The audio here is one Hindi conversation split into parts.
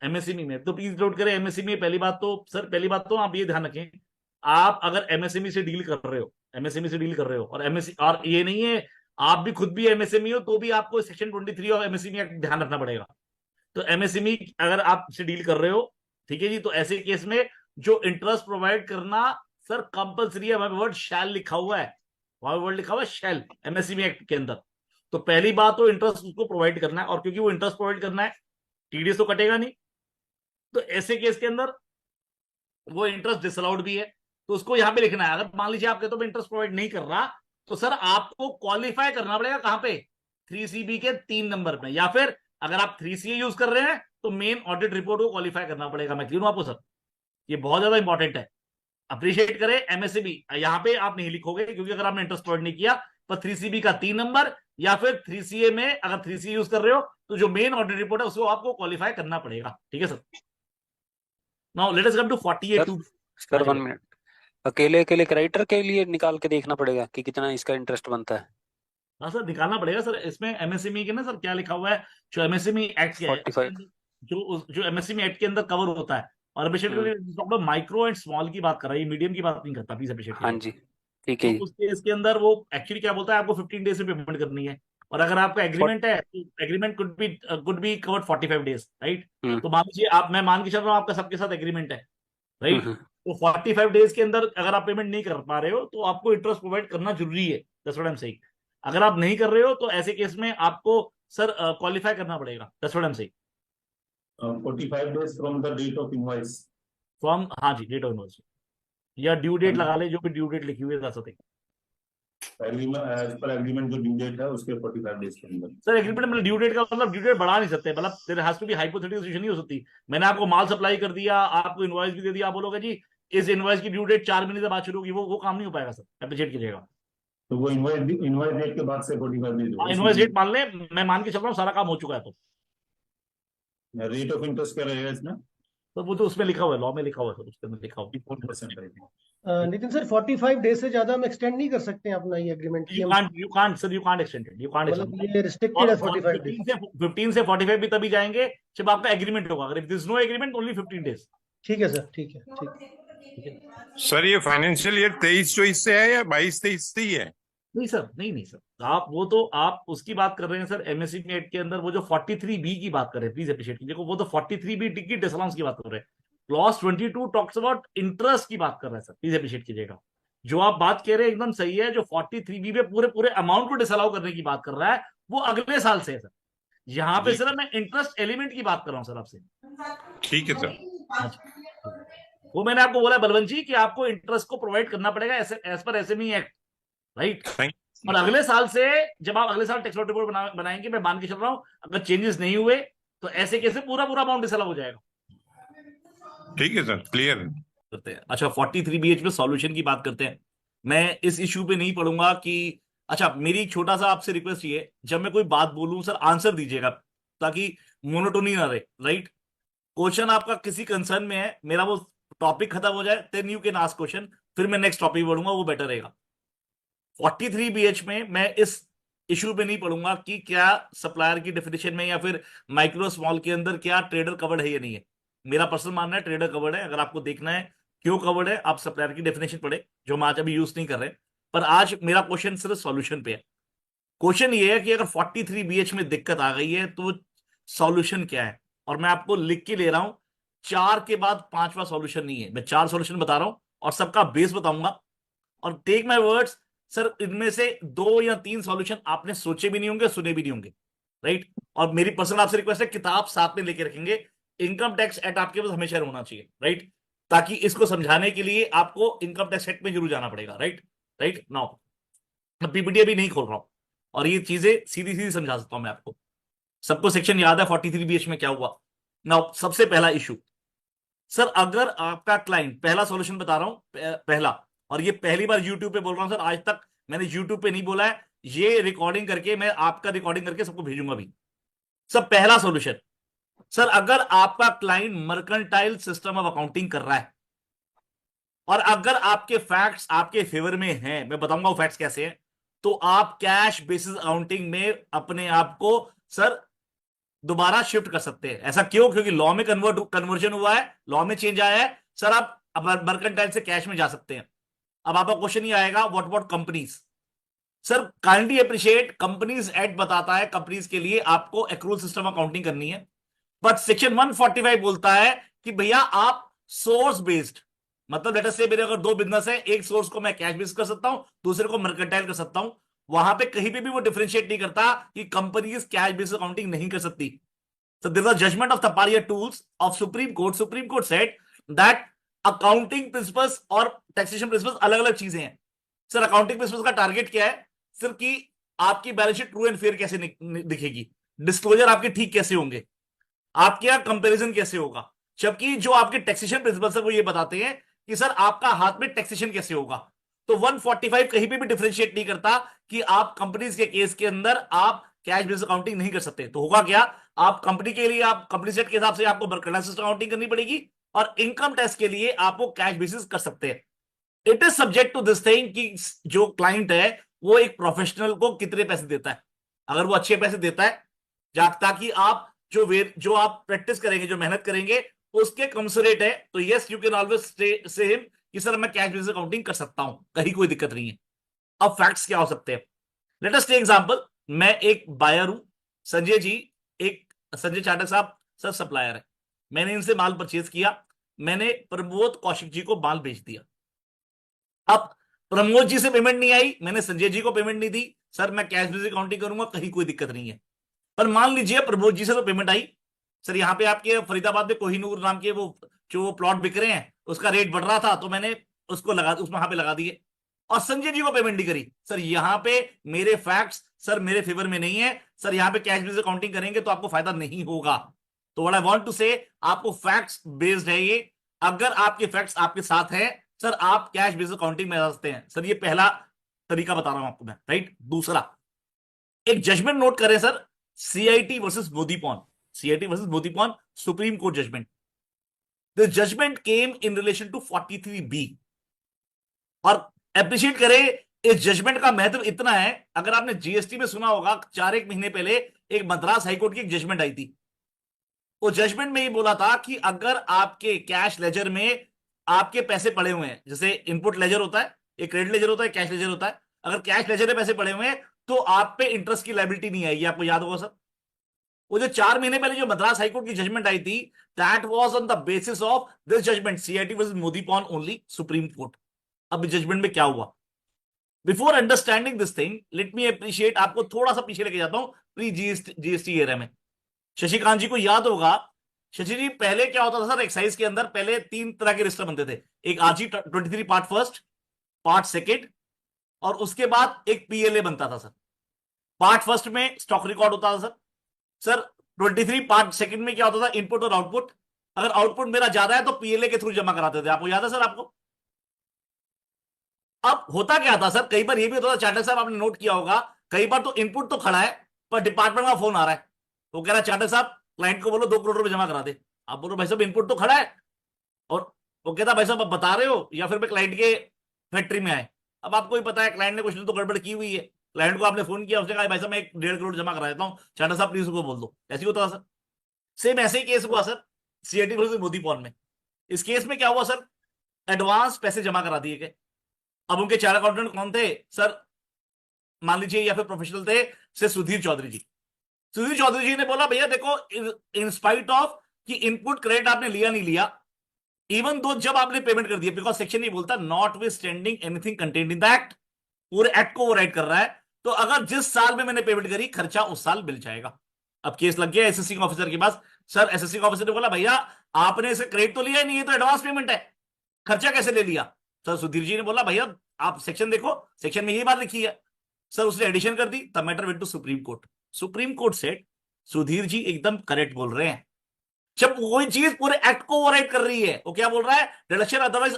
एमएसएमई में, तो प्लीज नोट करें एमएसएमई। पहली बात तो सर, पहली बात तो आप ये ध्यान रखें, आप अगर एमएसएमई से डील कर रहे हो, एमएसएमई से डील कर रहे हो और एमएसई, और ये नहीं है आप भी खुद भी एमएसएमई हो तो भी आपको सेक्शन 23 ऑफ एमएसएमई एक्ट ध्यान रखना पड़ेगा। तो एमएसएमई अगर आप से डील कर रहे हो, ठीक है जी, तो ऐसे केस में जो इंटरेस्ट प्रोवाइड करना सर कंपलसरी है। वहां पे वर्ड शैल लिखा हुआ है, वहां वर्ड लिखा हुआ है शैल एमएसएमई एक्ट के अंदर। तो पहली बात तो इंटरेस्ट उसको प्रोवाइड करना है, और क्योंकि वो इंटरेस्ट प्रोवाइड करना है, टीडीएस तो कटेगा नहीं, तो ऐसे केस के अंदर वो इंटरेस्ट डिसअलाउड भी है। तो उसको यहां पे लिखना है। अगर मान लीजिए आप कहते हो मैं इंटरेस्ट प्रोवाइड नहीं कर रहा, तो सर आपको क्वालिफाई करना पड़ेगा कहां पे, 3CB के 3 नंबर में, या फिर अगर आप 3CA यूज कर रहे हैं तो मेन ऑडिट रिपोर्ट को क्वालिफाई करना पड़ेगा। मैं क्लियर हूं आपको सर, ये बहुत ज्यादा इंपॉर्टेंट है। अप्रिशिएट करें एमएससीबी, यहां पे आप नहीं लिखोगे क्योंकि अगर आपने इंटरेस्ट प्रोवाइड नहीं किया, पर 3CB का 3 नंबर या फिर 3CA में अगर 3CA यूज कर रहे हो तो जो मेन ऑडिट रिपोर्ट है उसको आपको क्वालिफाई करना पड़ेगा। ठीक है sir. Now let us come to 48 sir two. Sir 1 minute, अकेले अकेले क्रेडिटर के लिए निकाल के देखना पड़ेगा कि कितना इसका इंटरेस्ट बनता है? हाँ सर, निकालना पड़ेगा सर। इसमें एमएसएमई के ना सर क्या लिखा हुआ है, जो एमएसएमई एक्ट क्या है उसके 45। अंदर, जो एमएसएमई एक्ट के अंदर कवर होता है। और अभिषेक हम्म। माइक्रो एंड स्मॉल की बात कर रहा है, मीडियम की बात नहीं करता, प्लीज अभिषेक हाँ कीजिएगा। जी, ठीक तो है जी। उसके इसके अंदर वो एक्चुअली क्या बोलता है, आपको 15 डेज में पेमेंट करनी है। और अगर आपका फोर्ट एग्रीमेंट है तो agreement could be covered 45 days, right. Hmm तो मान लीजिए आप, मैं मान के चल रहा हूँ आपका सबके साथ एग्रीमेंट है, हम्म राइट। हम्म। तो 45 डेज के अंदर अगर आप पेमेंट नहीं कर पा रहे हो तो आपको इंटरेस्ट प्रोवाइड करना जरूरी है, that's what I am saying. अगर आप नहीं कर रहे हो तो ऐसे केस में आपको सर क्वालिफाई करना पड़ेगा, that's what I am saying. 45 days from the date of invoice. From, हाँ जी, डेट ऑफ इनवॉइस या ड्यू डेट And लगा ले, जो भी ड्यू डेट लिखी हुई है, that's the thing. As per agreement जो ड्यू डेट है उसके 45 days के अंदर। सर एग्रीमेंट मतलब ड्यू डेट का मतलब ड्यू डेट बढ़ा नहीं सकते, मतलब there has to be hypothetical situation नहीं हो सकती। मैंने आपको माल सप्लाई कर दिया, आपको इनवॉइस भी दे दिया, आप बोलोगे जी इस इनवॉइस की ड्यू डेट 4 महीने से बाद शुरू होगी, वो काम नहीं हो पाएगा सर, अप्रिशिएट कीजिएगा। तो वो इनवॉइस डेट के बाद से 45 days हाँ, होगा इनवॉइस इसमें। डेट मान ले, मैं मान के चल रहा हूँ सारा काम हो चुका है, रेट ऑफ इंटरेस्ट क्या रहेगा इसमें? तो वो तो उसमें लिखा हुआ है, लॉ में लिखा हुआ है सर, उसके अंदर लिखा हुआ 4% रहेगा। नितिन सर 45 डेज से ज्यादा हम एक्सटेंड नहीं कर सकते हैं अपना ये एग्रीमेंट है। की हम, you can't sir, you can't extend it, you can't मतलब एक्सटेंड। ये रिस्ट्रिक्टेड और है 45 डेज। 15 से 45 भी तभी जाएंगे जब आपका एग्रीमेंट होगा। अगर if this no agreement, only 15 days. ठीक है सर, ठीक है, ठीक। ठीक है। सर ये फाइनेंशियल ईयर 23-24 से है या 22-23 से ही है? नहीं सर, नहीं सर, आप वो तो आप उसकी बात कर रहे हैं सर, एमएसएमई एक्ट के अंदर वो जो 43B की बात कर रहे हैं, प्लीज अप्रिशिएट कीजिए, वो तो 43B टिकट डिसअलाउंस की बात कर रहे हैं। क्लॉज 22 टॉक्स अबाउट इंटरेस्ट की बात कर रहे हैं सर, प्लीज अप्रिशिएट कीजिएगा। जो आप बात कह रहे हैं एकदम सही है, जो 43B पे पूरे पूरे अमाउंट को डिसअलाउ करने की बात कर रहा है वो अगले साल से है सर। यहाँ पे जी सिर्फ मैं इंटरेस्ट एलिमेंट की बात कर रहा हूँ सर आपसे। ठीक है सर। हाँ जी। वो मैंने आपको बोला बलवंत जी कि आपको इंटरेस्ट को प्रोवाइड करना पड़ेगा as per SME act, right. Thank और अगले साल से जब आप अगले साल टैक्स रिपोर्ट बनाएंगे, मैं मान के चल रहा हूं अगर चेंजेस नहीं हुए तो ऐसे कैसे पूरा पूरा अमाउंट डिसअलाउ हो जाएगा। ठीक है सर, क्लियर। करते हैं। अच्छा, 43BH में सॉल्यूशन की बात करते हैं। मैं इस इश्यू पे नहीं पढ़ूंगा कि, अच्छा मेरी एक छोटा सा आपसे रिक्वेस्ट ये है, जब मैं कोई बात बोलूं सर आंसर दीजिएगा ताकि मोनोटोनी ना रहे, राइट। क्वेश्चन आपका किसी कंसर्न में है, मेरा वो टॉपिक खत्म हो जाए then you can ask question, फिर मैं नेक्स्ट टॉपिक बढ़ूंगा, वो बेटर रहेगा। 43BH में मैं इस इशू पे नहीं पढ़ूंगा कि क्या सप्लायर की डेफिनेशन में या फिर माइक्रो स्मॉल के अंदर क्या ट्रेडर कवर्ड है या नहीं है। मेरा पर्सनल मानना है ट्रेडर कवर्ड है। अगर आपको देखना है क्यों कवर्ड है, आप सप्लायर की डेफिनेशन पढ़े, जो हम आज अभी यूज नहीं कर रहे। पर आज मेरा क्वेश्चन सिर्फ सॉल्यूशन पे है। क्वेश्चन ये है कि अगर 43BH में दिक्कत आ गई है तो सॉल्यूशन क्या है, और मैं आपको लिख के ले रहा हूं, 4 के बाद 5वां सॉल्यूशन नहीं है। मैं 4 सॉल्यूशन बता रहा हूं और सबका बेस बताऊंगा। और टेक माय वर्ड्स सर, इनमें से 2 या 3 सॉल्यूशन आपने सोचे भी नहीं होंगे, सुने भी नहीं होंगे, राइट। और मेरी पर्सनल आपसे रिक्वेस्ट है, किताब साथ में लेके रखेंगे, इनकम टैक्स एक्ट आपके पास हमेशा होना चाहिए, राइट। ताकि इसको समझाने के लिए आपको इनकम टैक्स एक्ट में जरूर जाना पड़ेगा, राइट। राइट नाउ मैं पीपीटी अभी नहीं खोल रहा हूं और ये चीजें सीधी सीधी समझा सकता हूं मैं आपको। सबको सेक्शन याद है 43BH में क्या हुआ। नाउ सबसे पहला इशू सर, अगर आपका क्लाइंट, पहला सॉल्यूशन बता रहा हूं, पहला, और ये पहली बार यूट्यूब पे बोल रहा हूं सर, आज तक मैंने यूट्यूब पे नहीं बोला है, ये रिकॉर्डिंग करके मैं आपका रिकॉर्डिंग करके सबको भेजूंगा भी। सर पहला सॉल्यूशन, सर अगर आपका client mercantile system of accounting कर रहा है और अगर आपके फैक्ट्स आपके फेवर में हैं, मैं बताऊंगा वो फैक्ट्स कैसे हैं, तो आप कैश बेसिस अकाउंटिंग में अपने आप को सर दोबारा शिफ्ट कर सकते हैं। ऐसा क्यों? क्योंकि लॉ में कन्वर्जन हुआ है, लॉ में चेंज आया है। सर आप मर्केंटाइल से कैश में जा सकते हैं। अब आपका क्वेश्चन ये आएगा, what about companies? Sir kindly appreciate, companies act बताता है कंपनीज के लिए आपको एक्रूल सिस्टम अकाउंटिंग करनी है, बट सेक्शन 145 बोलता है कि भैया आप सोर्स बेस्ड, मतलब लेट अस से मेरे अगर दो बिजनेस है, एक सोर्स को मैं कैश बेस्ड कर सकता हूं, दूसरे को मर्केंटाइल कर सकता हूं। वहां पे कहीं पे भी वो डिफरेंशिएट नहीं करता कि कंपनीज कैश बेस्ड अकाउंटिंग नहीं कर सकती। So there was judgment of Taparia tools of Supreme Court. Supreme Court said that accounting principles और taxation principles अलग अलग चीजें हैं। सर अकाउंटिंग प्रिंसिपल्स का टारगेट क्या है? सिर्फ कि आपकी balance sheet true and fair कैसे दिखेगी, डिस्क्लोजर आपके ठीक कैसे होंगे, आपके यहाँ कंपैरिजन कैसे होगा। जबकि जो आपके टैक्सेशन प्रिंसिपल्स है वो ये बताते हैं कि सर आपका हाथ में टैक्सेशन कैसे होगा। तो 145 कहीं पे भी डिफरेंशिएट नहीं करता कि आप कंपनीज के केस के अंदर आप कैश बेस्ड अकाउंटिंग नहीं कर सकते। तो होगा क्या, आप कंपनी के लिए आप कंपनी सेट के हिसाब से आपको मर्केंटाइल अकाउंटिंग करनी पड़ेगी, और इनकम टैक्स के लिए आपको कैश बेसिस कर सकते हैं। It is subject to this thing कि जो क्लाइंट है वो एक प्रोफेशनल को कितने पैसे देता है। अगर वो अच्छे पैसे देता है ताकि आप जो आप प्रैक्टिस करेंगे, जो मेहनत करेंगे उसके कमसरेट है, तो yes you can always say him कि सर मैं कैश बेसिस अकाउंटिंग कर सकता हूं, कहीं कोई दिक्कत नहीं है। अब फैक्ट्स क्या हो सकते हैं? लेट अस टेक एग्जांपल, मैं एक बायर हूं, संजय जी, एक संजय चाटक साहब सर सप्लायर है, मैंने इनसे माल परचेज किया, मैंने प्रमोद कौशिक जी को माल बेच दिया। अब प्रमोद जी से पेमेंट नहीं आई, मैंने संजय जी को पेमेंट नहीं दी, सर मैं कैश बेसिस अकाउंटिंग करूंगा, कहीं कोई दिक्कत नहीं है। पर मान लीजिए प्रमोद जी से तो पेमेंट आई, सर यहाँ पे आपके फरीदाबाद में कोहिनूर नाम के वो जो प्लॉट बिक रहे हैं उसका रेट बढ़ रहा था, तो मैंने उसको वहां पे लगा दिए, और संजय जी को पेमेंट नहीं करी। सर यहाँ पे मेरे फैक्ट्स सर मेरे फेवर में नहीं है, सर यहाँ पे कैश बेस्ड अकाउंटिंग करेंगे तो आपको फायदा नहीं होगा। तो व्हाट आई वांट टू से, आपको फैक्ट्स बेस्ड है ये। अगर आपके फैक्ट्स आपके साथ हैं सर, आप कैश बेस्ड अकाउंटिंग में आ सकते हैं। सर ये पहला तरीका बता रहा हूं आपको मैं, राइट। दूसरा, एक जजमेंट नोट करें sir, CIT versus Modipon, CIT versus Modipon, supreme court judgment. The judgment came in relation to 43B, और एप्रिशिएट करें इस जजमेंट का महत्व इतना है, अगर आपने जीएसटी में सुना होगा 4-1 महीने पहले एक मद्रास हाईकोर्ट की एक जजमेंट आई थी। वो जजमेंट में ये बोला था कि अगर आपके कैश लेजर में आपके पैसे पड़े हुए हैं, जैसे इनपुट लेजर होता है, एक क्रेडिट लेजर होता है, कैश लेजर होता है, अगर कैश लेजर में पैसे पड़े हुए हैं तो आप पे इंटरेस्ट की लायबिलिटी नहीं आएगी। आपको याद होगा सर, वो जो 4 महीने पहले जो मद्रास हाईकोर्ट की जजमेंट आई थी, that was on the basis of this judgment, CIT versus Modipon only, supreme court. अब जजमेंट में क्या हुआ? Before understanding this thing, let me appreciate, आपको थोड़ा सा पीछे लेके जाता हूं, प्री जीएसटी एरा में। शशिकांत जी को याद होगा, शशि जी पहले क्या होता था सर, एक्साइज के अंदर पहले 3 तरह के रजिस्टर बनते थे, एक RG 23 part first, part second, और उसके बाद एक पीएलए बनता था सर। पार्ट फर्स्ट में स्टॉक रिकॉर्ड होता था सर। सर 23 पार्ट सेकेंड में क्या होता था, इनपुट और आउटपुट। अगर आउटपुट मेरा ज्यादा है तो पीएलए के थ्रू जमा कराते थे, आपको याद है सर आपको? अब होता क्या था सर, कई बार ये भी होता था, चाटक साहब आपने नोट किया होगा, कई बार तो इनपुट तो खड़ा है पर डिपार्टमेंट का फोन आ रहा है, वो कह रहा है चाटक साहब क्लाइंट को बोलो 2 करोड़ रुपए जमा करा दे। आप बोलो भाई साहब इनपुट तो खड़ा है, और वो कहता भाई साहब आप बता रहे हो या फिर मैं क्लाइंट के फैक्ट्री में आए। अब आपको ही पता है क्लाइंट ने कुछ तो गड़बड़ की हुई है, क्लाइंट को आपने फोन किया, उसने कहा भाई साहब मैं 1.5 करोड़ जमा करा देता हूँ, चाटक साहब प्लीज उसको बोल दो। ऐसे होता था सर। सेम ऐसे ही केस हुआ सर सीआईटी वर्सेस मोदीपॉन में। इस केस में क्या हुआ सर, एडवांस पैसे जमा करा दिए गए। अब उनके 4 अकाउंटेंट कौन थे सर, मान लीजिए या फिर प्रोफेशनल थे से सुधीर चौधरी जी। सुधीर चौधरी जी ने बोला भैया देखो, इन स्पाइट ऑफ कि इनपुट क्रेडिट आपने लिया नहीं लिया, इवन दो जब आपने पेमेंट कर दिया, बिकॉज सेक्शन नहीं बोलता not with standing anything contained in the act, पूरे एक्ट को वो राइट कर रहा है, तो अगर जिस साल में मैंने पेमेंट करी खर्चा उस साल मिल जाएगा। अब केस लग गया एसएससी ऑफिसर के पास। सर एसएससी ऑफिसर ने बोला भैया आपने इसे क्रेडिट तो लिया ही नहीं है, तो एडवांस पेमेंट है, खर्चा कैसे ले लिया? सर सुधीर जी ने बोला भैया आप सेक्शन देखो, सेक्शन में यही बात लिखी है। सर उसने एडिशन कर दी, तब matter went to supreme court. Supreme court said Sudhir ji एकदम करेक्ट बोल रहे हैं, जब कोई चीज पूरे एक्ट को ओवरराइड कर रही है, वो क्या बोल रहा है, डिडक्शन अदरवाइज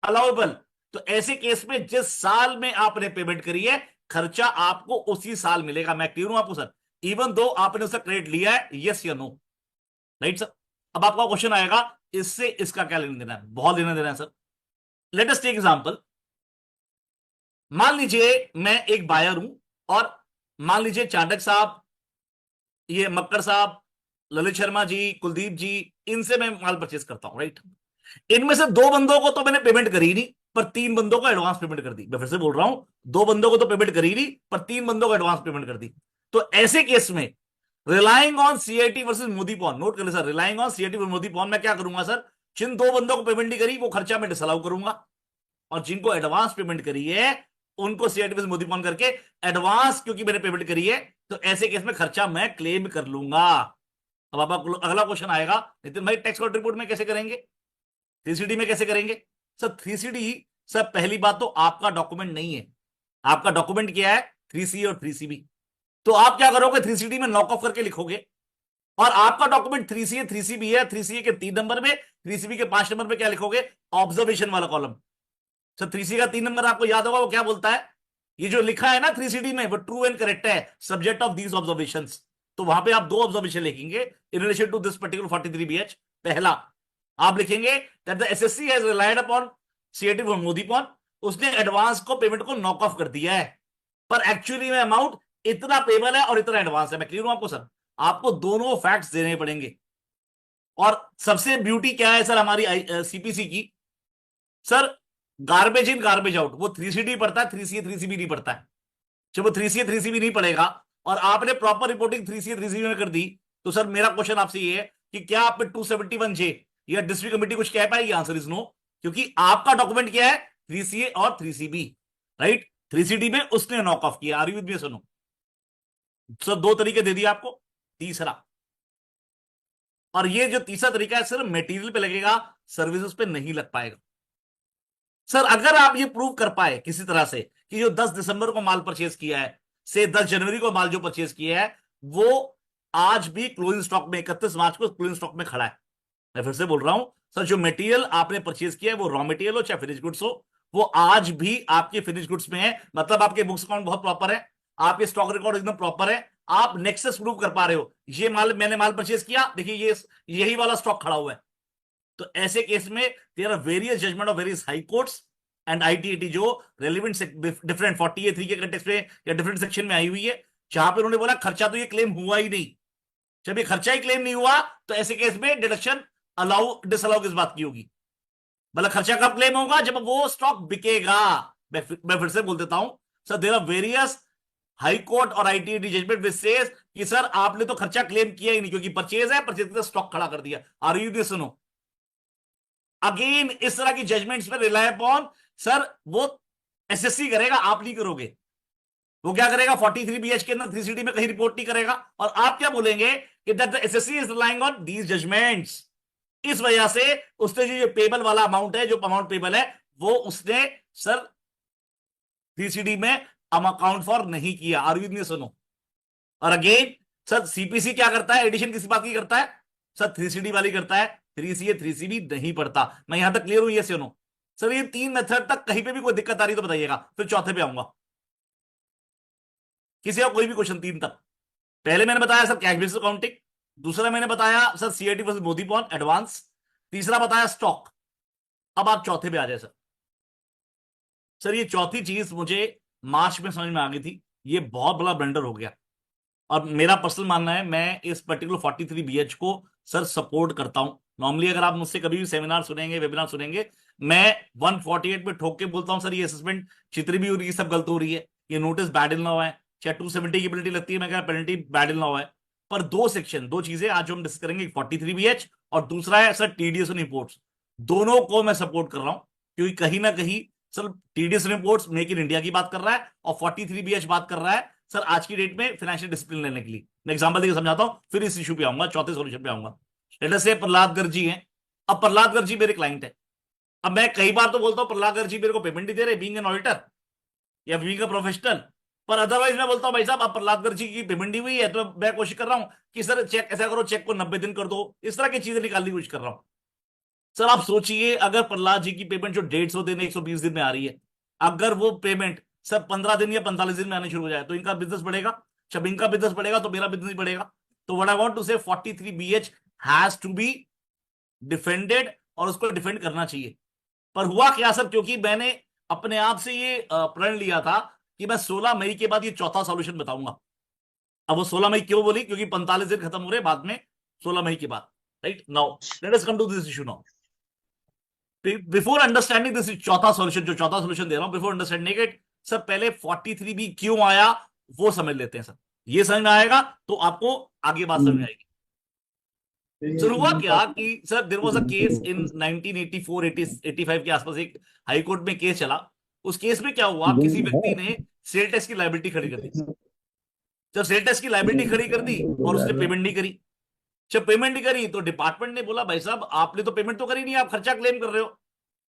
अलाउएबल, तो ऐसे केस में जिस साल में आपने पेमेंट करी है खर्चा आपको उसी साल मिलेगा। मैं क्लियर हूं आपको सर, इवन दो आपने उसका क्रेडिट लिया है, यस या नो, राइट सर। अब आपका क्वेश्चन आएगा इससे इसका क्या लेना देना है? बहुत लेना देना है sir. Let us take example, मान लीजिए मैं एक बायर हूं, और मान लीजिए चाटक साहब, ये मक्कर साहब, ललित शर्मा जी, कुलदीप जी, इनसे मैं माल परचेस करता हूं, राइट। इनमें से 2 बंदों को तो मैंने पेमेंट करी नहीं, पर 3 बंदों को एडवांस पेमेंट कर दी। मैं फिर से बोल रहा हूं, 2 बंदों को तो पेमेंट करी नहीं, पर 3 बंदों को एडवांस पेमेंट कर दी। तो ऐसे केस में relying on CIT versus Modi Pon, नोट कर ले sir, relying on CIT versus Modi Pon, मैं क्या करूंगा सर, जिन 2 बंदों को पेमेंट नहीं करी वो खर्चा मैं डिसअलाउ करूंगा, और जिनको एडवांस पेमेंट करी है उनको सीआईटी वर्सेस मोदी पॉन करके एडवांस, क्योंकि मैंने पेमेंट करी है तो ऐसे केस में खर्चा मैं क्लेम कर लूंगा। अब आप अगला क्वेश्चन आएगा, नितिन भाई टैक्स रिपोर्ट में कैसे करेंगे, 3CD में कैसे करेंगे? सर 3CD, सर पहली बात तो आपका डॉक्यूमेंट नहीं है, आपका डॉक्यूमेंट क्या है, 3C और 3CB। तो आप क्या करोगे, 3CD में नॉक ऑफ करके लिखोगे, और आपका डॉक्यूमेंट 3CA 3CB है, 3CA के 3 नंबर में, 3CB के 5 नंबर में क्या लिखोगे, ऑब्जर्वेशन वाला कॉलम। सर 3CA का 3 नंबर आपको याद होगा, वो क्या बोलता है, ये जो लिखा है ना 3CD में वो ट्रू एंड करेक्ट है, सब्जेक्ट ऑफ दीज ऑब्जर्वेशंस। तो वहां पे आप 2 ऑब्जर्वेशन लिखेंगे in relation to this particular 43BH। पहला आप लिखेंगे that the SSC has relied upon CIT for Modi Pon, उसने एडवांस को पेमेंट को नॉक ऑफ कर दिया है, पर एक्चुअली में अमाउंट इतना पेबल है और इतना एडवांस है। मैं क्लियर हूं आपको सर, आपको दोनों फैक्ट्स देने पड़ेंगे। और सबसे ब्यूटी क्या है सर हमारी सीपीसी की, sir garbage in garbage out, वो 3CD पढ़ता है, 3CA 3CB नहीं पढ़ता है। जब वो 3CA 3CB नहीं पढ़ेगा और आपने प्रॉपर रिपोर्टिंग 3CA 3CB में कर दी, तो सर मेरा क्वेश्चन आपसे ये है कि क्या आप 271J या डिस्ट्रिक्ट कमेटी कुछ कह पाएगी? आंसर इज नो, क्योंकि आपका डॉक्यूमेंट क्या है, 3CA और 3CB, राइट। 3CD में उसने नॉक ऑफ किया। Are you with me? सुनो सर, 2 तरीके दे दिए आपको, तीसरा, और ये जो तीसरा तरीका है सिर्फ मटेरियल पे लगेगा, सर्विसेज पे नहीं लग पाएगा। सर अगर आप ये प्रूव कर पाए किसी तरह से कि जो 10 दिसंबर को माल परचेज किया है से 10 जनवरी को माल जो परचेज किया है वो आज भी क्लोजिंग स्टॉक में 31 मार्च को क्लोजिंग स्टॉक में खड़ा है। मैं फिर से बोल रहा हूं सर, जो मटेरियल आपने परचेज किया है वो रॉ मटेरियल हो चाहे फिनिश गुड्स हो, वो आज भी आपके फिनिश गुड्स में है। मतलब आपके बुक्स अकाउंट बहुत प्रॉपर है, आपके स्टॉक रिकॉर्ड एकदम प्रॉपर है, आप नेक्सस प्रूव कर पा रहे हो, ये माल मैंने माल परचेज किया, देखिए ये यही वाला स्टॉक खड़ा हुआ है। तो ऐसे केस में there are various judgement of various high courts and ITAT जो रेलिवेंट डिफरेंट 40A3 के कंटेक्स्ट में या डिफरेंट सेक्शन में आई हुई है, जहां पे उन्होंने बोला खर्चा तो ये क्लेम हुआ ही नहीं। जब ये खर्चा ही क्लेम नहीं हुआ तो ऐसे केस में डिडक्शन अलाउ डिसअलाउ किस बात की होगी? मतलब खर्चा कब क्लेम होगा? जब वो स्टॉक बिकेगा। मैं फिर से बोल देता हूं sir, there are various high court और आईटीएटी जजमेंट विच सेज कि सर आपने तो खर्चा क्लेम किया ही नहीं क्योंकि परचेज है, परचेज का स्टॉक खड़ा कर दिया। Are you this? सुनो अगेन, इस तरह की जजमेंट्स पे रिलाय अपॉन सर वो एसएससी करेगा, आप नहीं करोगे। वो क्या करेगा, 43BH के अंदर 3CD में कहीं रिपोर्ट नहीं करेगा, और आप क्या बोलेंगे कि that the SSC is relying on these judgments. इस वजह से उसने जो पेबल वाला अमाउंट है, जो अमाउंट पेबल है, वो उसने सर 3CD में अकाउंट फॉर नहीं किया। आरवी ने सुनो, और अगेन सर सीपीसी क्या करता है, एडिशन किसी बात की करता है सर, 3CD वाली करता है, 3CA 3CB नहीं पढ़ता। मैं यहां तक क्लियर हूं? ये सुनो सर, ये 3 मेथड तक कहीं पे भी कोई दिक्कत आ रही तो बताइएगा, फिर चौथे पे आऊंगा। किसी का कोई भी क्वेश्चन 3 तक? पहले मैंने बताया सर कैश बेसिस अकाउंटिंग, दूसरा मैंने बताया sir CIT versus Modi pawn advance, तीसरा बताया स्टॉक। अब आप चौथे पे आ जाए सर। सर ये चौथी चीज मुझे मार्च में समझ में आ गई थी, ये बहुत बड़ा ब्लंडर हो गया, और मेरा पर्सनल मानना है मैं इस पर्टिकुलर 43BH को सर सपोर्ट करता हूं। नॉर्मली अगर आप मुझसे कभी भी सेमिनार सुनेंगे, वेबिनार सुनेंगे, मैं 148 पे ठोक के बोलता हूं सर ये असेसमेंट जितनी भी हो रही है सब गलत हो रही है, ये नोटिस बैड इन लॉ है, चाहे 270 की पेनल्टी लगती है, मैं कह पेनल्टी बैड इन लॉ है। पर 2 सेक्शन, 2 चीजें आज हम डिस्कस करेंगे, 43BH और दूसरा है सर टीडीएस और इंपोर्ट्स। दोनों को मैं सपोर्ट कर रहा हूं क्योंकि कहीं ना कहीं sir TDS reports make in India की बात कर रहा है और 43BH बात कर रहा है सर आज की डेट में फाइनेंशियल डिसिप्लिन लेने के लिए। मैं एग्जांपल देकर समझाता हूं, फिर इस इशू पे आऊंगा, चौथे सॉल्यूशन पे आऊंगा। लेट अस से प्रहलाद गर्ग जी हैं, अब प्रहलाद गर्ग जी मेरे क्लाइंट है, अब मैं कई बार तो बोलता हूं प्रहलाद गर्ग जी मेरे को पेमेंट नहीं दे रहे बीइंग एन ऑडिटर या बीइंग अ प्रोफेशनल, पर अदरवाइज मैं बोलता हूं भाई साहब अब प्रहलाद गर्ग जी की पेमेंट नहीं हुई है तो मैं कोशिश कर रहा हूं कि सर चेक ऐसा करो, चेक को 90 दिन कर दो, इस तरह की चीजें निकालने की कोशिश कर रहा हूं। सर आप सोचिए अगर प्रहलाद जी की पेमेंट जो 150 दिन 120 दिन में आ रही है, अगर वो पेमेंट सर 15 दिन या 45 दिन में आने शुरू हो जाए तो इनका बिजनेस बढ़ेगा, जब इनका बिजनेस बढ़ेगा तो मेरा बिजनेस बढ़ेगा। तो व्हाट आई वांट टू से 43BH has to B defended और उसको डिफेंड करना चाहिए। पर हुआ क्या सर, क्योंकि मैंने अपने आप से ये प्रण लिया था कि मैं 16 मई के बाद ये चौथा सॉल्यूशन बताऊंगा। अब वो 16 मई क्यों बोली, क्योंकि 45 दिन खत्म हो रहे बाद में, 16 मई के बाद, right? Now let us come to this issue now. Before understanding this चौथा सॉल्यूशन, जो चौथा सॉल्यूशन दे रहा हूं, बिफोर अंडरस्टैंडिंग इट, सर पहले 43B क्यों आया वो समझ लेते हैं सर। ये समझ में आएगा तो आपको आगे बात समझ में आएगी। सर हुआ क्या कि sir there was a case in 1984 85 के आसपास, एक हाई कोर्ट में केस चला। उस केस में क्या हुआ, किसी व्यक्ति ने सेल टैक्स की लायबिलिटी खड़ी कर दी। जब सेल टैक्स की लायबिलिटी खड़ी कर दी और उसने पेमेंट नहीं करी, जब पेमेंट नहीं करी तो डिपार्टमेंट ने बोला भाई साहब आपने तो पेमेंट तो करी नहीं, आप खर्चा क्लेम कर रहे हो।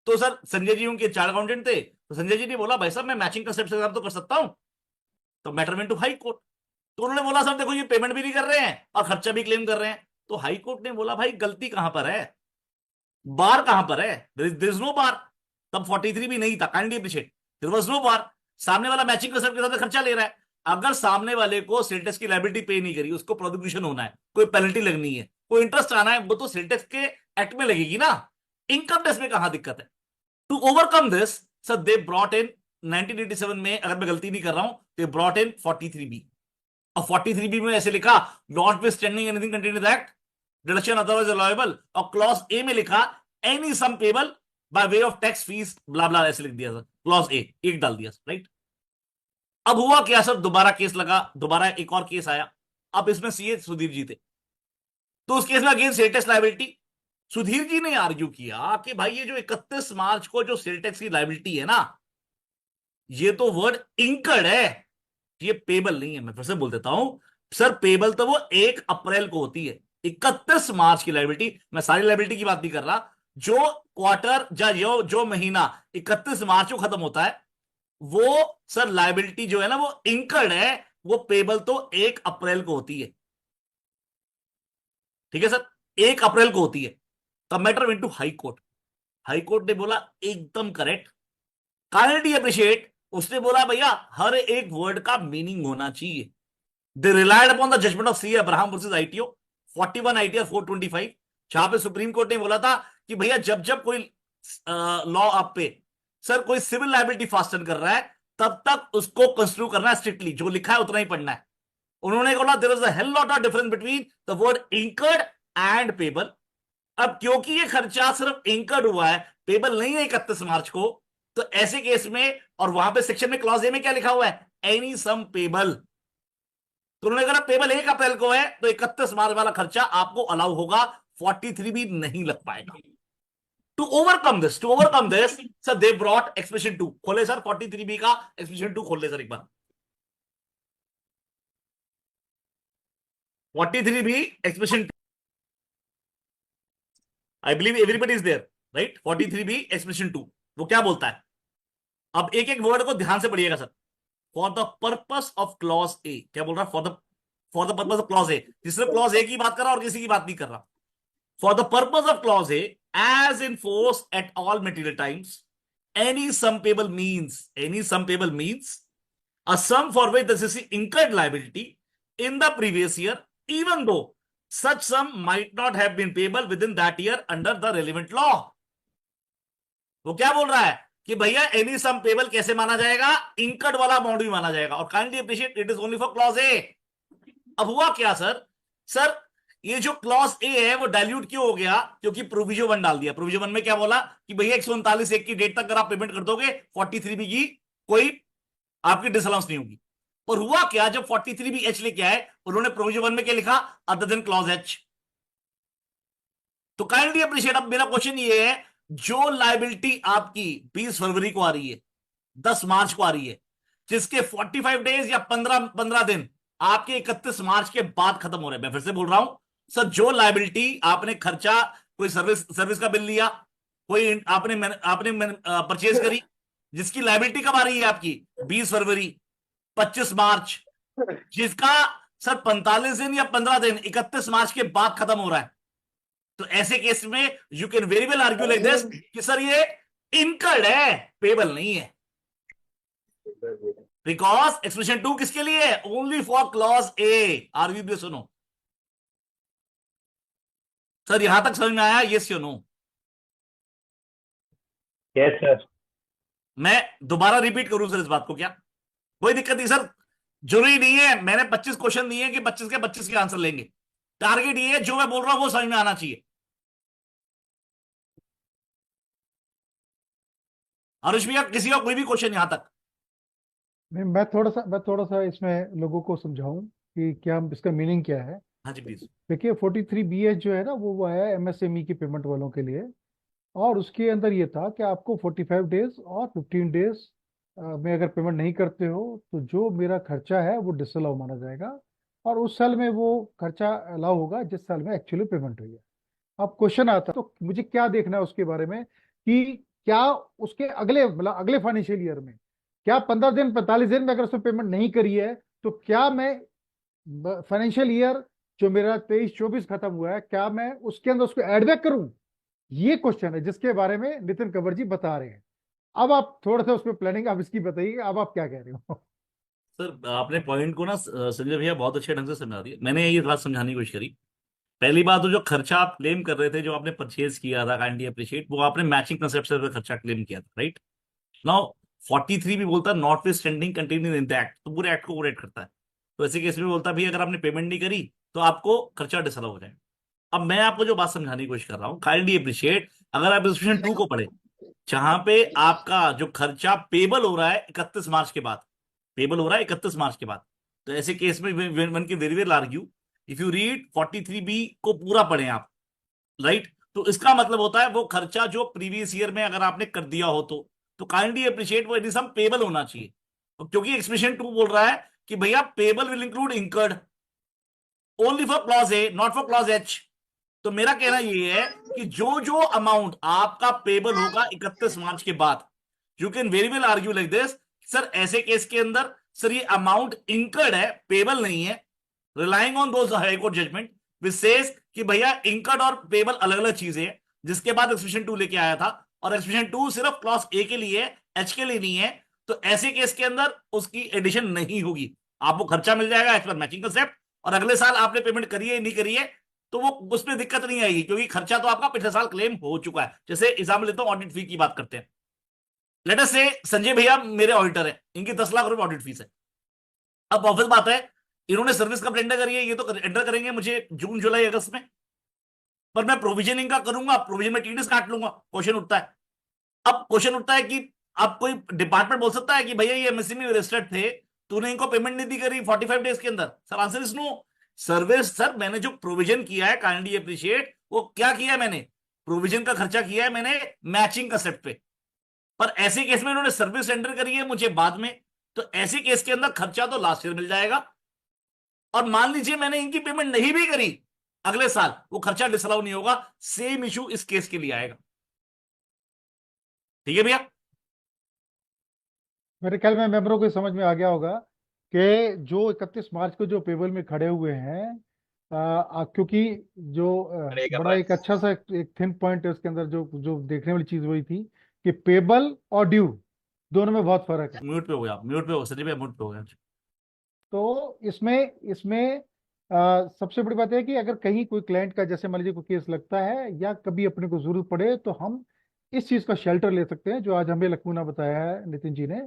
तो सर संजय जी उनके चार्ट अकाउंटेंट थे, तो संजय जी ने बोला भाई साहब मैं मैचिंग कंसेप्ट से तो कर सकता हूं। तो matter went to high court. तो उन्होंने बोला सर देखो ये पेमेंट भी नहीं कर रहे हैं और खर्चा भी क्लेम कर रहे हैं। तो हाई कोर्ट ने बोला भाई गलती कहां पर है, बार कहां पर है? There is no bar. तब 43 भी नहीं था, kindly appreciate, there was no bar. सामने वाला मैचिंग कंसेप्ट के साथ खर्चा ले रहा है। अगर सामने वाले को सेल टैक्स की लायबिलिटी पे नहीं करी, उसको प्रोसिक्यूशन होना है, कोई पेनल्टी लगनी है, कोई इंटरेस्ट आना है, वो तो सेल टैक्स के एक्ट में लगेगी ना। इनकम टैक्स में कहां दिक्कत है? To overcome this sir they brought in 1987 में, अगर मैं गलती नहीं कर रहा हूं, दे ब्रॉट इन 43B। और 43B में ऐसे लिखा notwithstanding anything contained in the act deduction otherwise allowable, और क्लॉज ए में लिखा any sum payable by way of tax fees blah blah, ऐसे लिख दिया सर, क्लॉज ए एक डाल दिया, राइट? अब हुआ क्या सर, दोबारा केस लगा, दोबारा एक और केस आया। अब इसमें सीए सुधीर जी थे, तो उस केस में again sale tax liability. Sudhir ji ने आर्ग्यू किया कि भाई ये जो 31 मार्च को जो सेल टैक्स की लायबिलिटी है ना, ये तो वर्ड इंकर्ड है, ये पेबल नहीं है। मैं फिर से बोल देता हूं सर, पेबल तो वो 1 अप्रैल को होती है, 31 मार्च की लायबिलिटी, मैं सारी लायबिलिटी की बात नहीं कर रहा, जो क्वार्टर जो महीना 31 मार्च को खत्म होता है, वो सर लायबिलिटी जो है ना वो इंकर्ड है, वो पेबल तो 1 अप्रैल को होती है। ठीक है सर, 1 अप्रैल को होती है। तब matter went to high court. High court ने बोला एकदम करेक्ट, काइंडली अप्रिशिएट। उसने बोला भैया हर एक वर्ड का मीनिंग होना चाहिए। They relied upon the judgment of C Abraham versus ITO 41 ITR 425, जहां पे सुप्रीम कोर्ट ने बोला था कि भैया जब जब कोई लॉ आप पे सर कोई सिविल लायबिलिटी फास्टन कर रहा है, तब तक उसको कंस्ट्रू करना है स्ट्रिक्टली, जो लिखा है उतना ही पढ़ना है। उन्होंने बोला there is a hell lot of difference between the word incurred and payable. अब क्योंकि ये खर्चा सिर्फ इंकर्ड हुआ है, पेबल नहीं है 31 मार्च को, तो ऐसे केस में, और वहां पे सेक्शन में क्लॉज ए में क्या लिखा हुआ है, एनी सम पेबल। तो उन्होंने कहा पेबल 1 अप्रैल को है तो 31 मार्च वाला खर्चा आपको अलाउ होगा, 43 भी नहीं लग पाएगा। To overcome this sir they brought expression 2। खोले सर 43B का एक्सप्रेशन 2 खोल ले सर एक बार। 43B expression 2, I believe everybody is there, right? 43B expression 2 वो क्या बोलता है? अब एक एक वर्ड को ध्यान से पढ़िएगा sir. For the purpose of clause ए, क्या बोल रहा है? For the purpose of clause ए, जिसने क्लॉज ए की बात कर रहा और किसी की बात नहीं कर रहा। For the purpose of clause A as in force at all material times, any sum payable means a sum for which the CC incurred liability in the previous year, even though such sum might not have been payable within that year under the relevant law। वो क्या बोल रहा है कि भैया एनी सम पेबल कैसे माना जाएगा? इंकर्ड वाला अमाउंट भी माना जाएगा, और kindly appreciate it is only for clause A. अब हुआ क्या सर, ये जो क्लॉज ए है वो डाइल्यूट क्यों हो गया? क्योंकि प्रोविजन 1 डाल दिया। प्रोविजन 1 में क्या बोला कि भैया 139 एक की डेट तक अगर आप पेमेंट कर दोगे 43B की कोई आपकी डिसअलाउंस नहीं होगी। और हुआ क्या, जब 43B एच लेके आए, उन्होंने प्रोविजन 1 में क्या लिखा? Other than clause H. तो काइंडली अप्रिशिएट, अब मेरा क्वेश्चन ये है, जो लायबिलिटी आपकी 20 फरवरी को आ रही है, 10 मार्च को आ रही है, जिसके 45 डेज या 15 दिन आपके 31 मार्च के बाद खत्म हो रहे हैं। मैं फिर से बोल रहा हूं सर, जो लायबिलिटी आपने खर्चा, कोई सर्विस का बिल लिया, कोई आपने परचेज करी, जिसकी लायबिलिटी कब आ रही है आपकी? 20 फरवरी, 25 मार्च, जिसका सर 45 दिन या 15 दिन 31 मार्च के बाद खत्म हो रहा है। तो ऐसे केस में you can very well argue like this कि सर ये इनकर्ड है, पेबल नहीं है, बिकॉज एक्सप्रेशन 2 किसके लिए है? Only for clause A. Argue सुनो सर, यहां तक समझ में आया? यस या नो? Yes sir. मैं दोबारा रिपीट करूं सर इस बात को? क्या कोई दिक्कत नहीं सर, जरूरी नहीं है, मैंने 25 क्वेश्चन दिए कि 25 के 25 के आंसर लेंगे। टारगेट ये है, जो मैं बोल रहा हूं वो समझ में आना चाहिए। आरुष भैया, किसी का कोई भी क्वेश्चन यहां तक? नहीं, मैं थोड़ा सा इसमें लोगों को समझाऊं कि क्या इसका मीनिंग क्या है। हाँ जी प्लीज। देखिए 43BH जो है ना वो है MSME की पेमेंट वालों के लिए। और उसके अंदर ये था कि आपको 45 डेज और 15 डेज में अगर पेमेंट नहीं करते हो तो जो मेरा खर्चा है वो डिसअलाउ माना जाएगा, और उस साल में वो खर्चा अलाउ होगा जिस साल में एक्चुअली पेमेंट हुई है। अब क्वेश्चन आता है तो मुझे क्या देखना है उसके बारे में कि क्या उसके अगले मतलब अगले फाइनेंशियल ईयर में क्या 15 दिन 45 दिन में अगर उसने पेमेंट नहीं करी है तो क्या मैं फाइनेंशियल ईयर जो मेरा 23-24 खत्म हुआ है क्या मैं उसके अंदर उसको एड बैक करूं। ये क्वेश्चन है जिसके बारे में नितिन कंवर जी बता रहे हैं। अब आप थोड़ा सा उसमें प्लानिंग आप इसकी बताइए, अब आप क्या कह रहे हो। सर आपने पॉइंट को ना संजय भैया बहुत अच्छे ढंग से समझा दिया। मैंने ये बात समझाने की कोशिश करी। पहली बात तो जो खर्चा आप क्लेम कर रहे थे, जो आपने परचेज किया था, काइंडली अप्रिशिएट, वो आपने मैचिंग कंसेप्ट से खर्चा क्लेम किया था, राइट? नाउ 43 भी बोलता है not with standing contain in the act, तो पूरे एक्ट को कोरेट करता है। तो ऐसे केस में बोलता है भाई अगर आपने पेमेंट नहीं करी तो आपको खर्चा डिसअलाउ हो जाएगा। अब मैं आपको जो बात समझाने की कोशिश कर रहा हूँ, काइंडली अप्रिशिएट, अगर आप सेक्शन 2 को पढ़े, जहां पे आपका जो खर्चा पेबल हो रहा है 31 मार्च के बाद, पेबल हो रहा है 31 मार्च के बाद, तो ऐसे केस में वन के very well argue, if you read 43B को पूरा पढ़ें आप, राइट, तो इसका मतलब होता है वो खर्चा जो प्रीवियस ईयर में अगर आपने कर दिया हो तो काइंडली अप्रिशिएट वो इट सम पेबल होना चाहिए, क्योंकि एक्सप्रेशन 2 बोल रहा है कि भैया payable will include incurred only for clause A not for clause H. तो मेरा कहना ये है कि जो जो अमाउंट आपका पेबल होगा 31 मार्च के बाद, you can very well argue like this, sir ऐसे केस के अंदर सर ये अमाउंट इंकर्ड है, पेबल नहीं है, relying on those high court judgment which says कि भैया इंकर्ड और पेबल अलग अलग चीजें हैं, जिसके बाद एक्सप्रेशन 2 लेके आया था, और एक्सप्रेशन 2 सिर्फ क्लॉज ए के लिए है, एच के लिए नहीं है। तो ऐसे केस के अंदर उसकी एडिशन नहीं होगी, आपको खर्चा मिल जाएगा एज पर मैचिंग कंसेप्ट, और अगले साल आपने पेमेंट करी है नहीं करी है तो वो उसमें दिक्कत नहीं आएगी, क्योंकि खर्चा तो आपका पिछले साल क्लेम हो चुका है। जैसे एग्जाम्पल लेता हूं, ऑडिट फी की बात करते हैं। लेट अस से संजय भैया मेरे ऑडिटर है, इनकी 10 लाख रुपए ऑडिट फीस है। अब ऑफिस बात है, इन्होंने सर्विस कब टेंडर करी है, ये तो एंटर करेंगे मुझे जून जुलाई अगस्त में, पर मैं प्रोविजनिंग का करूंगा, प्रोविजन में टीडीएस काट लूंगा। क्वेश्चन उठता है, अब क्वेश्चन उठता है कि अब कोई डिपार्टमेंट बोल सकता है कि भैया ये एमएसएमई रजिस्टर्ड थे, तूने इनको पेमेंट नहीं दी करी 45 डेज के अंदर। Sir answer is no. Service sir मैंने जो प्रोविजन किया है, काइंडली अप्रिशिएट, वो क्या किया है मैंने, प्रोविजन का खर्चा किया है मैंने मैचिंग कंसेप्ट पे। पर ऐसे केस में इन्होंने सर्विस टेंडर करी है मुझे बाद में, तो ऐसे केस के अंदर खर्चा तो लास्ट ईयर मिल जाएगा। और मान लीजिए मैंने इनकी पेमेंट नहीं भी करी अगले साल, वो खर्चा डिसअलाउ नहीं होगा। सेम इशू इस केस के लिए आएगा। ठीक है भैया? मेरे ख्याल में मेंबरों को समझ में आ गया होगा कि जो 31 मार्च को जो पेबल में खड़े हुए हैं, क्योंकि जो बड़ा एक अच्छा सा एक थिन पॉइंट है उसके अंदर, जो जो देखने वाली चीज वही थी कि पेबल और ड्यू दोनों में बहुत फर्क है। म्यूट पे हो गया आप, म्यूट पे हो संजय भैया, म्यूट पे हो गया। तो इसमें इसमें सबसे बड़ी बात है कि अगर कहीं कोई क्लाइंट का जैसे मान लीजिए कोई केस लगता है या कभी अपने को जरूरत पड़े तो हम इस चीज का शेल्टर ले सकते हैं, जो आज हमें लखनऊ ने बताया है नितिन जी ने,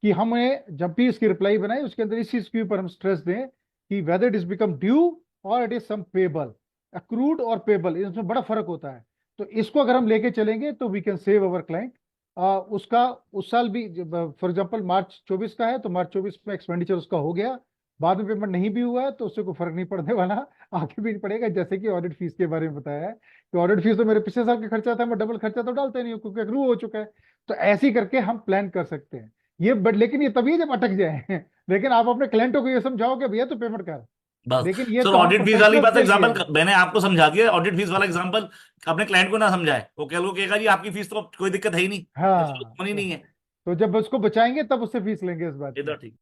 कि हमें जब भी इसकी रिप्लाई बनाए उसके अंदर इस चीज के ऊपर हम स्ट्रेस दें कि whether it is become due और it is sum payable. Accrued और पेबल इसमें बड़ा फर्क होता है। तो इसको अगर हम लेके चलेंगे तो we can save our client. उसका उस साल भी फॉर एग्जांपल मार्च 24 का है तो मार्च 24 में एक्सपेंडिचर उसका हो गया, बाद में पेमेंट नहीं भी हुआ है तो उससे कोई फर्क नहीं पड़ने वाला, आगे भी नहीं पड़ेगा। जैसे कि ऑडिट फीस के बारे में बताया है कि ऑडिट फीस तो मेरे पिछले साल का खर्चा था, मैं डबल खर्चा तो डालते नहीं हूँ क्योंकि अक्रू हो चुका है। तो ऐसे करके हम प्लान कर सकते हैं ये, बट लेकिन ये तभी जब अटक जाए लेकिन आप अपने क्लाइंटों को ये समझाओगे भैया तो पेमेंट कर, बस लेकिन ये सर तो हम ऑडिट फीस वाली बात प्रोफेशनल्स के लिए एग्जांपल है। मैंने आपको समझा दिया। ऑडिट फीस वाला एग्जांपल अपने क्लाइंट को ना समझाए, वो कह लो कहेगा जी आपकी फीस तो कोई दिक्कत है ही नहीं, हाँ मनी नहीं है। तो जब उसको बचाएंगे तब उससे फीस लेंगे इस बात की। इधर ठीक।